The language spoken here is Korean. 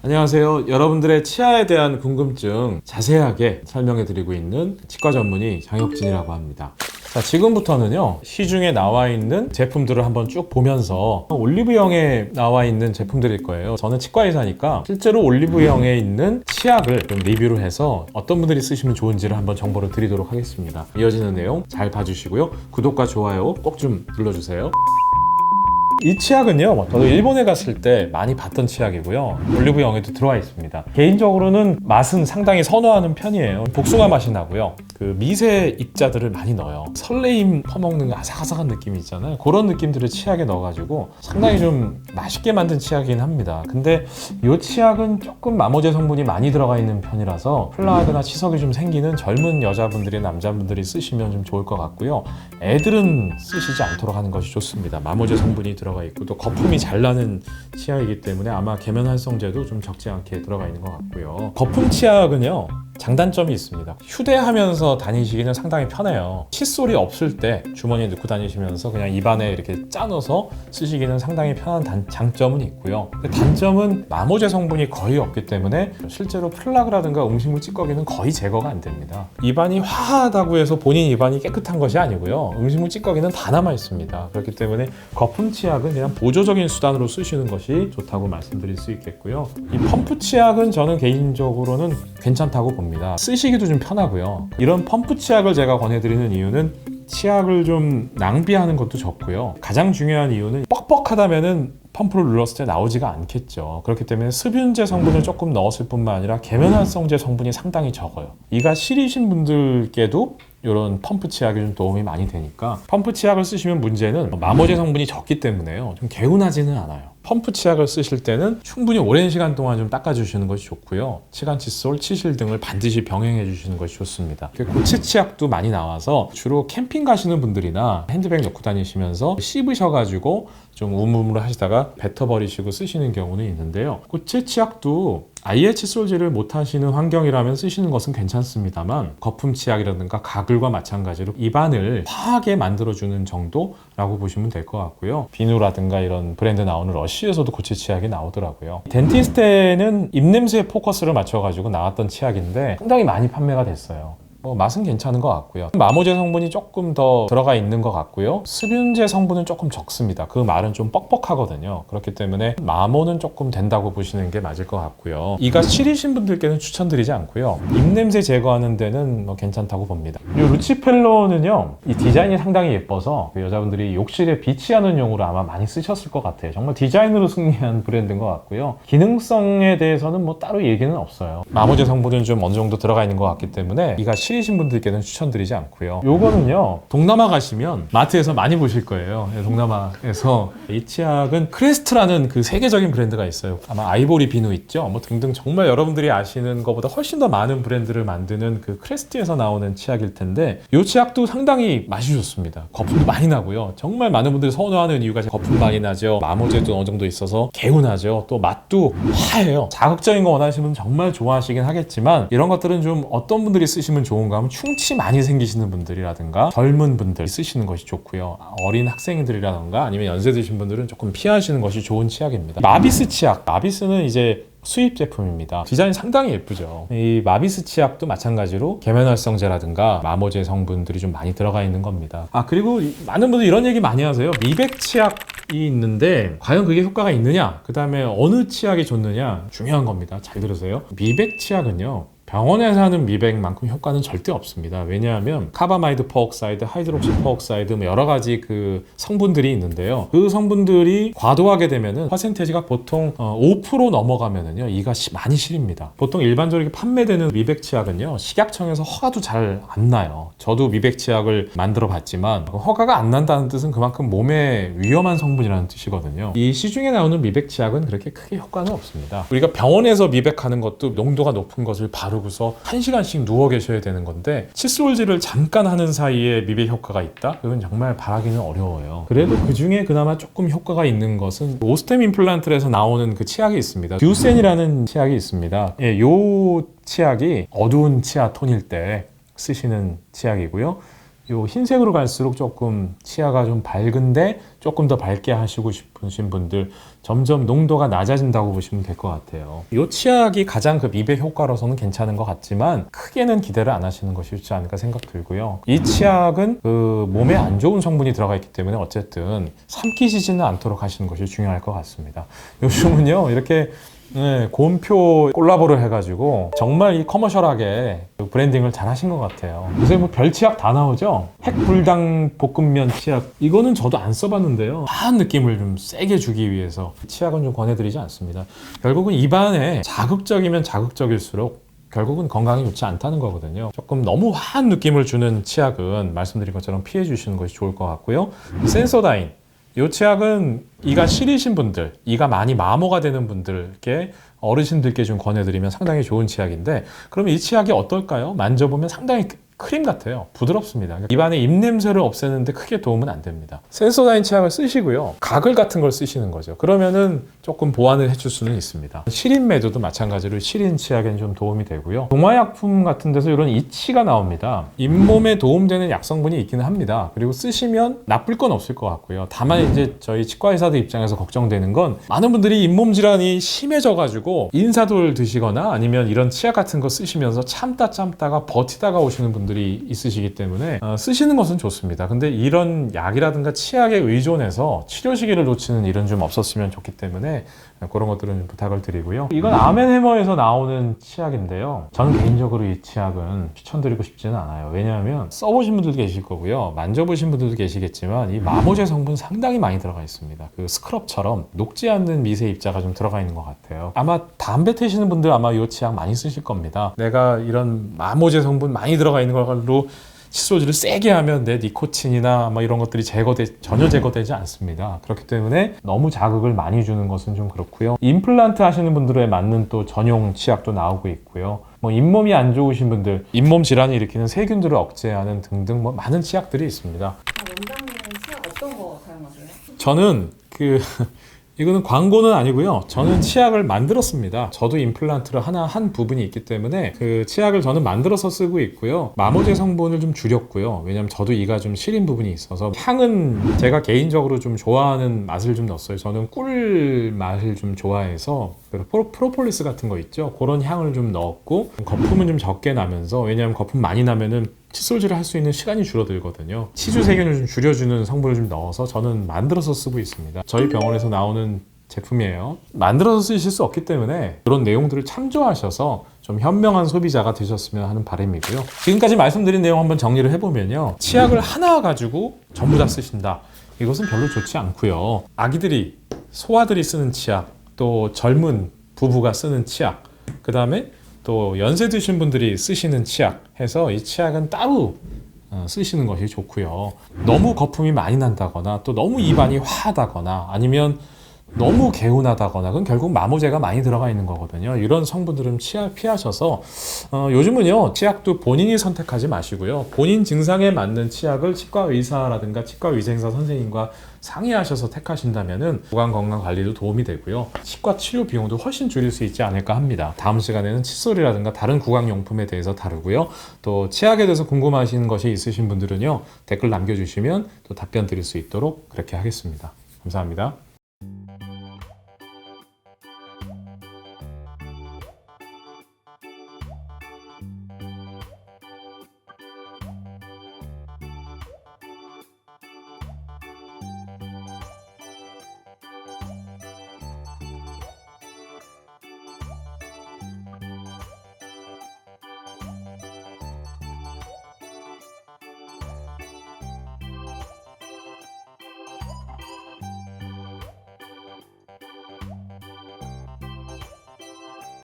안녕하세요. 여러분들의 치아에 대한 궁금증 자세하게 설명해 드리고 있는 치과 전문의 장혁진이라고 합니다. 자, 지금부터는요, 시중에 나와 있는 제품들을 한번 쭉 보면서 올리브영에 나와 있는 제품들일 거예요. 저는 치과의사니까 실제로 올리브영에 있는 치약을 좀 리뷰를 해서 어떤 분들이 쓰시면 좋은지를 한번 정보를 드리도록 하겠습니다. 이어지는 내용 잘 봐주시고요. 구독과 좋아요 꼭 좀 눌러주세요. 이 치약은요, 저도 일본에 갔을 때 많이 봤던 치약이고요. 올리브영에도 들어와 있습니다. 개인적으로는 맛은 상당히 선호하는 편이에요. 복숭아 맛이 나고요. 그 미세 입자들을 많이 넣어요. 설레임 퍼먹는 아삭아삭한 느낌이 있잖아요. 그런 느낌들을 치약에 넣어가지고 상당히 좀 맛있게 만든 치약이긴 합니다. 근데 이 치약은 조금 마모제 성분이 많이 들어가 있는 편이라서 플라그나 치석이 좀 생기는 젊은 여자분들이 남자분들이 쓰시면 좀 좋을 것 같고요. 애들은 쓰시지 않도록 하는 것이 좋습니다. 마모제 성분이 들어가 있고 또 거품이 잘 나는 치약이기 때문에 아마 계면활성제도 좀 적지 않게 들어가 있는 것 같고요. 거품 치약은요, 장단점이 있습니다. 휴대하면서 다니시기는 상당히 편해요. 칫솔이 없을 때 주머니에 넣고 다니시면서 그냥 입안에 이렇게 짜넣어서 쓰시기는 상당히 편한 장점은 있고요. 단점은 마모제 성분이 거의 없기 때문에 실제로 플라그라든가 음식물 찌꺼기는 거의 제거가 안 됩니다. 입안이 화하다고 해서 본인 입안이 깨끗한 것이 아니고요. 음식물 찌꺼기는 다 남아 있습니다. 그렇기 때문에 거품 치약은 그냥 보조적인 수단으로 쓰시는 것이 좋다고 말씀드릴 수 있겠고요. 이 펌프 치약은 저는 개인적으로는 괜찮다고 봅니다. 쓰시기도 좀 편하고요. 이런 펌프 치약을 제가 권해드리는 이유는 치약을 좀 낭비하는 것도 적고요. 가장 중요한 이유는 뻑뻑하다면은 펌프를 눌렀을 때 나오지가 않겠죠. 그렇기 때문에 습윤제 성분을 조금 넣었을 뿐만 아니라 계면활성제 성분이 상당히 적어요. 이가 시리신 분들께도 이런 펌프 치약이 좀 도움이 많이 되니까 펌프 치약을 쓰시면 문제는 마모제 성분이 적기 때문에요. 좀 개운하지는 않아요. 펌프 치약을 쓰실 때는 충분히 오랜 시간 동안 좀 닦아주시는 것이 좋고요. 치간 칫솔, 치실 등을 반드시 병행해 주시는 것이 좋습니다. 고체 치약도 많이 나와서 주로 캠핑 가시는 분들이나 핸드백 넣고 다니시면서 씹으셔가지고 좀 우물우물 하시다가 뱉어버리시고 쓰시는 경우는 있는데요. 고체 치약도 아예 칫솔질을 못 하시는 환경이라면 쓰시는 것은 괜찮습니다만 거품 치약이라든가 가글과 마찬가지로 입안을 화하게 만들어주는 정도라고 보시면 될 것 같고요. 비누라든가 이런 브랜드 나오는 러쉬에서도 고체 치약이 나오더라고요. 덴티스테는 입냄새에 포커스를 맞춰가지고 나왔던 치약인데 상당히 많이 판매가 됐어요. 맛은 괜찮은 것 같고요. 마모제 성분이 조금 더 들어가 있는 것 같고요. 습윤제 성분은 조금 적습니다. 그 말은 좀 뻑뻑하거든요. 그렇기 때문에 마모는 조금 된다고 보시는 게 맞을 것 같고요. 이가 시리신 분들께는 추천드리지 않고요. 입냄새 제거하는 데는 괜찮다고 봅니다. 이 루치펠로는요, 이 디자인이 상당히 예뻐서 여자분들이 욕실에 비치하는 용으로 아마 많이 쓰셨을 것 같아요. 정말 디자인으로 승리한 브랜드인 것 같고요. 기능성에 대해서는 뭐 따로 얘기는 없어요. 마모제 성분은 좀 어느 정도 들어가 있는 것 같기 때문에 이가 시리신 분들께는 추천드리지 않고요. 요거는요, 동남아 가시면 마트에서 많이 보실 거예요. 동남아에서 이 치약은 크레스트라는 그 세계적인 브랜드가 있어요. 아마 아이보리 비누 있죠? 뭐 등등 정말 여러분들이 아시는 것보다 훨씬 더 많은 브랜드를 만드는 그 크레스트에서 나오는 치약일 텐데 이 치약도 상당히 맛이 좋습니다. 거품도 많이 나고요. 정말 많은 분들이 선호하는 이유가 거품 많이 나죠. 마모제도 어느 정도 있어서 개운하죠. 또 맛도 화해요. 자극적인 거 원하시는 분 정말 좋아하시긴 하겠지만 이런 것들은 좀 어떤 분들이 쓰시면 좋은가 하면 충치 많이 생기시는 분들이라든가 젊은 분들 쓰시는 것이 좋고요. 어린 학생들이라든가 아니면 연세 드신 분들은 조금 피하시는 것이 좋은 치약입니다. 마비스 치약. 마비스는 이제 수입 제품입니다. 디자인 상당히 예쁘죠. 이 마비스 치약도 마찬가지로 계면활성제라든가 마모제 성분들이 좀 많이 들어가 있는 겁니다. 그리고 많은 분들이 이런 얘기 많이 하세요. 미백 치약이 있는데 과연 그게 효과가 있느냐? 그 다음에 어느 치약이 좋느냐? 중요한 겁니다. 잘 들으세요. 미백 치약은요, 병원에서 하는 미백만큼 효과는 절대 없습니다. 왜냐하면 카바마이드 퍼옥사이드, 하이드록시 퍼옥사이드 여러 가지 그 성분들이 있는데요. 그 성분들이 과도하게 되면은 퍼센테이지가 보통 5% 넘어가면은요, 이가 많이 시립니다. 보통 일반적으로 판매되는 미백 치약은요, 식약청에서 허가도 잘 안 나요. 저도 미백 치약을 만들어 봤지만 허가가 안 난다는 뜻은 그만큼 몸에 위험한 성분이라는 뜻이거든요. 이 시중에 나오는 미백 치약은 그렇게 크게 효과는 없습니다. 우리가 병원에서 미백하는 것도 농도가 높은 것을 바르고서 1시간씩 누워 계셔야 되는 건데 칫솔질을 잠깐 하는 사이에 미백 효과가 있다? 그건 정말 바라기는 어려워요. 그래도 그 중에 그나마 조금 효과가 있는 것은 오스템 임플란트에서 나오는 그 치약이 있습니다. 듀센이라는 치약이 있습니다. 요 치약이 어두운 치아 톤일 때 쓰시는 치약이고요. 요 흰색으로 갈수록 조금 치아가 좀 밝은데 조금 더 밝게 하시고 싶으신 분들 점점 농도가 낮아진다고 보시면 될 것 같아요. 이 치약이 가장 그 미백 효과로서는 괜찮은 것 같지만 크게는 기대를 안 하시는 것이 좋지 않을까 생각 들고요. 이 치약은 그 몸에 안 좋은 성분이 들어가 있기 때문에 어쨌든 삼키시지는 않도록 하시는 것이 중요할 것 같습니다. 요즘은요 이렇게 곰표 콜라보를 해가지고 정말 이 커머셜하게 브랜딩을 잘 하신 것 같아요. 요새 뭐 별치약 다 나오죠? 핵불당 볶음면 치약, 이거는 저도 안 써봤는데요, 한 느낌을 좀 세게 주기 위해서 치약은 좀 권해드리지 않습니다. 결국은 입안에 자극적이면 자극적일수록 결국은 건강에 좋지 않다는 거거든요. 조금 너무 화한 느낌을 주는 치약은 말씀드린 것처럼 피해 주시는 것이 좋을 것 같고요. 센소다인, 이 치약은 이가 시리신 분들, 이가 많이 마모가 되는 분들께, 어르신들께 좀 권해드리면 상당히 좋은 치약인데, 그러면 이 치약이 어떨까요? 만져보면 상당히 크림 같아요. 부드럽습니다. 입안에 입냄새를 없애는데 크게 도움은 안 됩니다. 센소다인 치약을 쓰시고요, 가글 같은 걸 쓰시는 거죠. 그러면은 조금 보완을 해줄 수는 있습니다. 시린 매도도 마찬가지로 시린 치약에는 좀 도움이 되고요. 동화약품 같은 데서 이런 이치가 나옵니다. 잇몸에 도움되는 약성분이 있기는 합니다. 그리고 쓰시면 나쁠 건 없을 것 같고요. 다만 이제 저희 치과 의사들 입장에서 걱정되는 건, 많은 분들이 잇몸 질환이 심해져 가지고 인사돌 드시거나 아니면 이런 치약 같은 거 쓰시면서 참다가 버티다가 오시는 분들이 있으시기 때문에 쓰시는 것은 좋습니다. 근데 이런 약이라든가 치약에 의존해서 치료 시기를 놓치는 일은 좀 없었으면 좋기 때문에 그런 것들은 좀 부탁을 드리고요. 이건 아멘해머에서 나오는 치약인데요, 저는 개인적으로 이 치약은 추천드리고 싶지는 않아요. 왜냐하면 써보신 분들도 계실 거고요, 만져보신 분들도 계시겠지만 이 마모제 성분 상당히 많이 들어가 있습니다. 그 스크럽처럼 녹지 않는 미세 입자가 좀 들어가 있는 것 같아요. 아마 담배 태시는 분들 아마 이 치약 많이 쓰실 겁니다. 내가 이런 마모제 성분 많이 들어가 있는 걸로 칫솔질을 세게 하면 내 니코틴이나 뭐 이런 것들이 전혀 제거되지 않습니다. 그렇기 때문에 너무 자극을 많이 주는 것은 좀 그렇고요. 임플란트 하시는 분들에 맞는 또 전용 치약도 나오고 있고요. 뭐 잇몸이 안 좋으신 분들, 잇몸 질환을 일으키는 세균들을 억제하는 등등 뭐 많은 치약들이 있습니다. 원장님은 치약 어떤 거 사용하세요? 저는 이거는 광고는 아니고요, 저는 치약을 만들었습니다. 저도 임플란트를 하나 한 부분이 있기 때문에 그 치약을 저는 만들어서 쓰고 있고요. 마모제 성분을 좀 줄였고요. 왜냐면 저도 이가 좀 시린 부분이 있어서 향은 제가 개인적으로 좀 좋아하는 맛을 좀 넣었어요. 저는 꿀 맛을 좀 좋아해서 프로폴리스 같은 거 있죠, 그런 향을 좀 넣었고, 거품은 좀 적게 나면서, 왜냐면 거품 많이 나면은 칫솔질을 할 수 있는 시간이 줄어들거든요. 치주 세균을 좀 줄여주는 성분을 좀 넣어서 저는 만들어서 쓰고 있습니다. 저희 병원에서 나오는 제품이에요. 만들어서 쓰실 수 없기 때문에 그런 내용들을 참조하셔서 좀 현명한 소비자가 되셨으면 하는 바람이고요. 지금까지 말씀드린 내용 한번 정리를 해보면요, 치약을 하나 가지고 전부 다 쓰신다, 이것은 별로 좋지 않고요. 아기들이, 소아들이 쓰는 치약, 또 젊은 부부가 쓰는 치약, 그 다음에 또 연세 드신 분들이 쓰시는 치약 해서 이 치약은 따로 쓰시는 것이 좋고요. 너무 거품이 많이 난다거나 또 너무 입안이 화하다거나 아니면 너무 개운하다거나, 그건 결국 마모제가 많이 들어가 있는 거거든요. 이런 성분들은 피하셔서 요즘은요, 치약도 본인이 선택하지 마시고요, 본인 증상에 맞는 치약을 치과 의사라든가 치과 위생사 선생님과 상의하셔서 택하신다면은 구강 건강 관리도 도움이 되고요, 치과 치료 비용도 훨씬 줄일 수 있지 않을까 합니다. 다음 시간에는 칫솔이라든가 다른 구강 용품에 대해서 다루고요, 또 치약에 대해서 궁금하신 것이 있으신 분들은요, 댓글 남겨주시면 또 답변 드릴 수 있도록 그렇게 하겠습니다. 감사합니다.